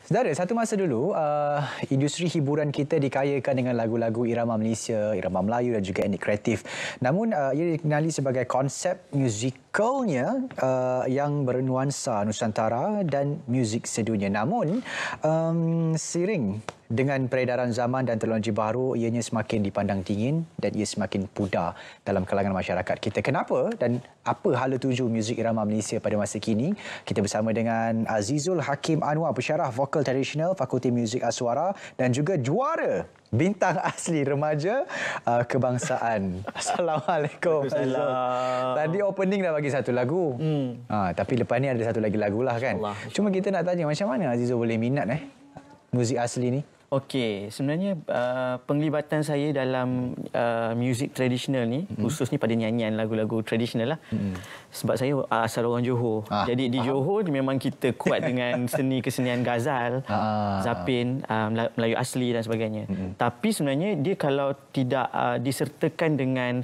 Saudara, satu masa dulu, industri hiburan kita dikayakan dengan lagu-lagu irama Malaysia, irama Melayu dan juga etnik kreatif. Namun, ia dikenali sebagai konsep muzikalnya yang bernuansa Nusantara dan muzik sedunia. Namun, seiring dengan peredaran zaman dan teknologi baru, ianya semakin dipandang dingin dan ia semakin pudar dalam kalangan masyarakat kita. Kenapa dan apa hala tuju muzik irama Malaysia pada masa kini? Kita bersama dengan Azizul Hakim Anwar, pensyarah vokal tradisional Fakulti Muzik Aswara dan juga juara bintang asli remaja kebangsaan. Assalamualaikum. Waalaikumsalam. Tadi opening dah bagi satu lagu. Tapi lepas ni ada satu lagi lagu lah kan. Allah. Cuma kita nak tanya macam mana Azizul boleh minat muzik asli ni? Okey, sebenarnya penglibatan saya dalam muzik tradisional ni, khususnya pada nyanyian lagu-lagu tradisional lah. Sebab saya asal orang Johor. Jadi di Johor memang kita kuat dengan seni kesenian ghazal, zapin, Melayu asli dan sebagainya. Tapi sebenarnya dia kalau tidak disertakan dengan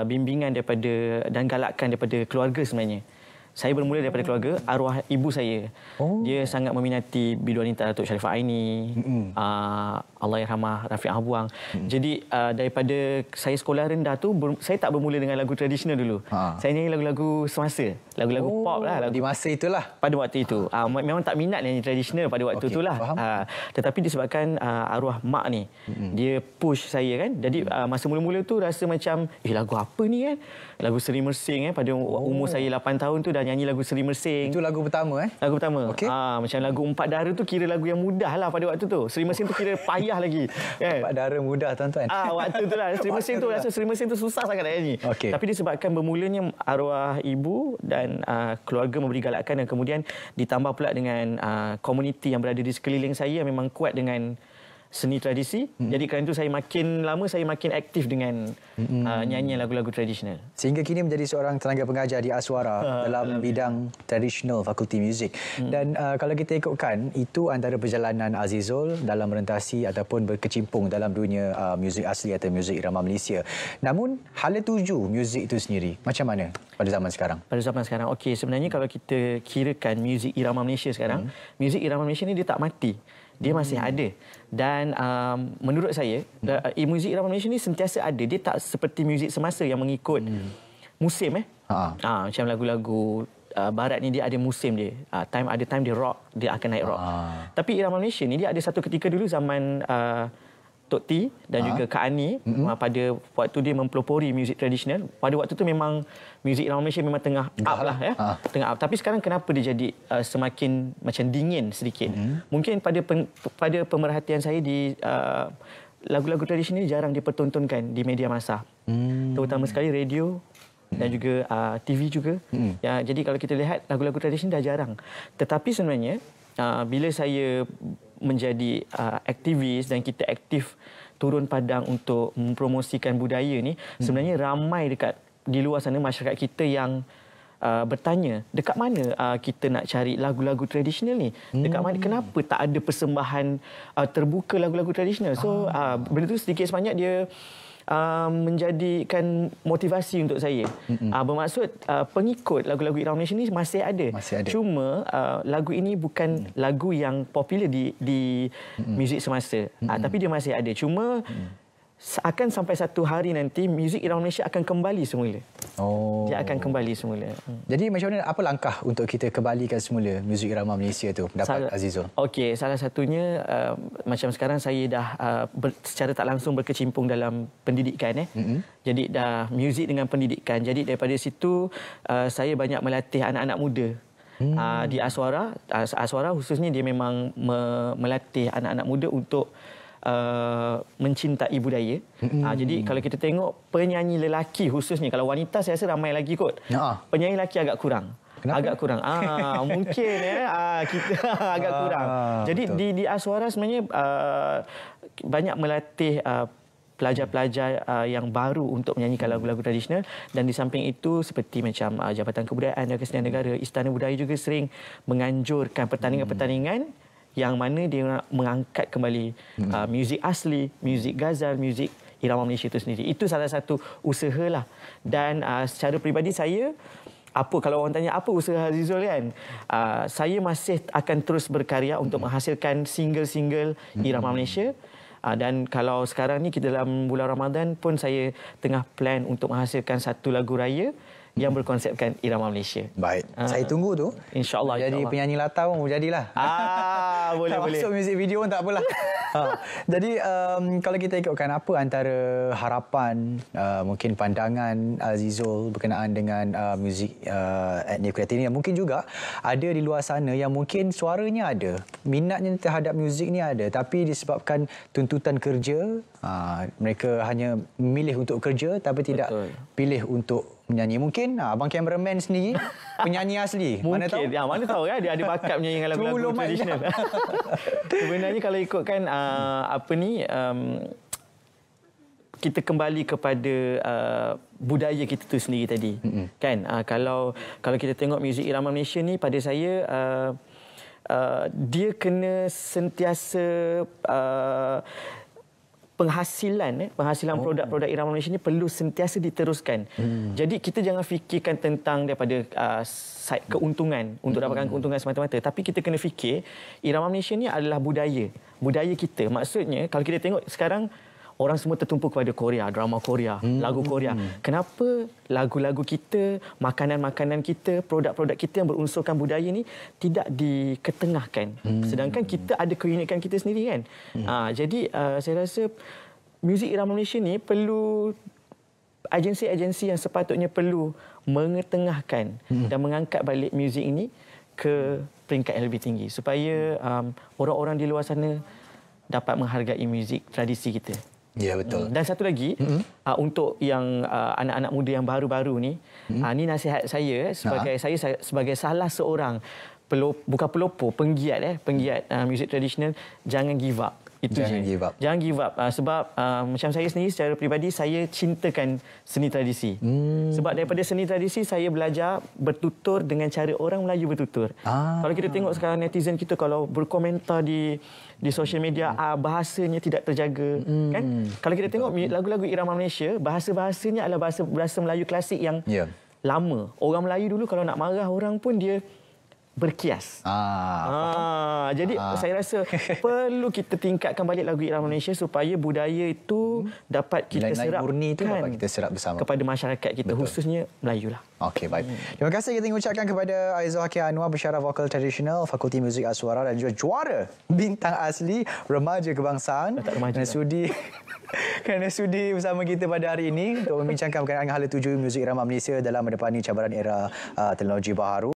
bimbingan daripada dan galakan daripada keluarga sebenarnya. Saya bermula daripada keluarga, arwah ibu saya. Dia sangat meminati biduan wanita Datuk Sharifah Aini, Allahyarhamah Rafiq Ahbuang. Jadi daripada saya sekolah rendah tu, saya tak bermula dengan lagu tradisional dulu. Saya nyanyi lagu-lagu semasa, lagu-lagu pop lah. Di masa itulah? Pada waktu itu. Memang tak minat nyanyi tradisional pada waktu itulah. Tetapi disebabkan arwah mak ni, dia push saya kan. Jadi masa mula-mula tu rasa macam, lagu apa ni kan? Lagu Seri Mersing pada umur saya 8 tahun tu dah nyanyi lagu Seri Mersing. Itu lagu pertama Lagu pertama. Okay. Macam lagu Empat Dara tu kira lagu yang mudah lah pada waktu tu. Seri Mersing tu kira payah lagi. Kan? Empat Dara mudah tuan-tuan. Waktu tu lah. Seri Mersing tu rasa Seri Mersing tu susah sangat nak nyanyi. Okay. Tapi disebabkan bermulanya arwah ibu dan keluarga memberi galakan dan kemudian ditambah pula dengan komuniti yang berada di sekeliling saya yang memang kuat dengan seni tradisi. Jadi kerana itu saya makin lama saya makin aktif dengan nyanyian lagu-lagu tradisional. Sehingga kini menjadi seorang tenaga pengajar di Aswara dalam bidang tradisional Fakulti Muzik. Dan kalau kita ikutkan, itu antara perjalanan Azizul dalam merentasi ataupun berkecimpung dalam dunia muzik asli atau muzik irama Malaysia. Namun, hala tuju muzik itu sendiri macam mana pada zaman sekarang? Pada zaman sekarang, okey, sebenarnya kalau kita kirakan muzik irama Malaysia sekarang, muzik irama Malaysia ni dia tak mati. Dia masih ada. Dan menurut saya, muzik irama Malaysia ni sentiasa ada. Dia tak seperti muzik semasa yang mengikut musim. Macam lagu-lagu barat ni dia ada musim dia. Ada time dia rock, dia akan naik rock. Tapi irama Malaysia ni dia ada satu ketika dulu zaman Tok T dan juga Kak Ani, pada waktu dia mempelopori muzik tradisional, pada waktu tu memang muzik irama Malaysia memang tengah up lah ya. Tengah up. Tapi sekarang kenapa dia jadi semakin macam dingin sedikit? Mungkin pada pemerhatian saya di lagu-lagu tradisional jarang dipertontonkan di media massa. Terutama sekali radio dan juga TV juga. Ya, jadi kalau kita lihat lagu-lagu tradisional dah jarang. Tetapi sebenarnya bila saya menjadi aktivis dan kita aktif turun padang untuk mempromosikan budaya ni, sebenarnya ramai di luar sana masyarakat kita yang bertanya, dekat mana kita nak cari lagu-lagu tradisional ni? Dekat mana, kenapa tak ada persembahan terbuka lagu-lagu tradisional? So benda tu sedikit sebanyak dia menjadikan motivasi untuk saya. Bermaksud pengikut lagu-lagu irama Malaysia ni masih ada. Cuma lagu ini bukan lagu yang popular di muzik semasa. Tapi dia masih ada. Cuma akan sampai satu hari nanti muzik irama Malaysia akan kembali semula. Dia akan kembali semula. Jadi macam mana, apa langkah untuk kita kembalikan semula muzik irama Malaysia tu, pendapat Azizul? Okey, salah satunya macam sekarang saya dah secara tak langsung berkecimpung dalam pendidikan. Jadi dah muzik dengan pendidikan. Jadi daripada situ saya banyak melatih anak-anak muda. Di Aswara. Aswara khususnya dia memang melatih anak-anak muda untuk mencintai budaya. Jadi kalau kita tengok penyanyi lelaki khususnya, kalau wanita saya rasa ramai lagi kot. Penyanyi lelaki agak kurang. Kenapa? Agak kurang. Mungkin kita agak kurang. Jadi di Aswara sebenarnya banyak melatih pelajar-pelajar yang baru untuk menyanyikan lagu-lagu tradisional, dan di samping itu seperti macam Jabatan Kebudayaan dan Kesenian Negara, Istana Budaya juga sering menganjurkan pertandingan-pertandingan yang mana dia mengangkat kembali muzik asli, muzik ghazal, muzik irama Malaysia itu sendiri. Itu salah satu usahalah. Dan secara peribadi saya apa kalau orang tanya apa usaha Azizul kan, saya masih akan terus berkarya untuk menghasilkan single-single irama Malaysia. Dan kalau sekarang ni kita dalam bulan Ramadan pun saya tengah plan untuk menghasilkan satu lagu raya yang berkonsepkan irama Malaysia. Baik. Saya tunggu tu. InsyaAllah. Jadi penyanyi latar pun jadilah. Boleh. Tak masuk muzik video pun tak apalah. Jadi kalau kita ikutkan apa antara harapan, mungkin pandangan Azizul berkenaan dengan muzik etnik kreatif ini, mungkin juga ada di luar sana yang mungkin suaranya ada, minatnya terhadap muzik ni ada, tapi disebabkan tuntutan kerja, mereka hanya memilih untuk kerja tapi tidak pilih untuk menyanyi. Mungkin abang cameraman sendiri penyanyi asli. Mungkin. Mana tahu? Mana tahu kan dia ada bakat menyanyi lagu-lagu tradisional. Sebenarnya kalau ikutkan kita kembali kepada budaya kita tu sendiri tadi. Kan kalau kita tengok muzik irama Malaysia ni, pada saya dia kena sentiasa penghasilan produk-produk irama Malaysia ni perlu sentiasa diteruskan. Jadi kita jangan fikirkan tentang daripada side keuntungan untuk dapatkan keuntungan semata-mata, tapi kita kena fikir irama Malaysia ni adalah budaya kita. Maksudnya kalau kita tengok sekarang orang semua tertumpu kepada Korea, drama Korea, lagu Korea. Kenapa lagu-lagu kita, makanan-makanan kita, produk-produk kita yang berunsurkan budaya ni tidak diketengahkan? Sedangkan kita ada keunikan kita sendiri kan. Jadi saya rasa muzik irama Malaysia ni perlu agensi-agensi yang sepatutnya perlu mengetengahkan dan mengangkat balik muzik ini ke peringkat yang lebih tinggi supaya orang-orang di luar sana dapat menghargai muzik tradisi kita. Ya, betul. Dan satu lagi, untuk yang anak-anak muda yang baru-baru ni, ni nasihat saya sebagai salah seorang bukan pelopor, penggiat muzik tradisional, jangan give up. Jangan give up. Sebab macam saya sendiri secara peribadi, saya cintakan seni tradisi. Sebab daripada seni tradisi saya belajar bertutur dengan cara orang Melayu bertutur. Kalau kita tengok sekarang netizen kita kalau berkomentar di sosial media, bahasanya tidak terjaga, kan? Kalau kita tengok lagu-lagu irama Malaysia, bahasa-bahasanya adalah bahasa Melayu klasik yang lama. Orang Melayu dulu kalau nak marah orang pun dia berkias. Jadi saya rasa perlu kita tingkatkan balik lagu irama Malaysia supaya budaya itu dapat kita serap bersama kepada masyarakat kita. Betul. Khususnya Melayu lah. Okey, baik. Terima kasih kita ucapkan kepada Aizul Hakim Anwar, pensyarah vokal tradisional Fakulti Muzik Aswara dan juga juara bintang asli Remaja Kebangsaan kerana sudi bersama kita pada hari ini untuk membincangkan berkenaan hala tuju muzik irama Malaysia dalam menepani cabaran era teknologi baharu.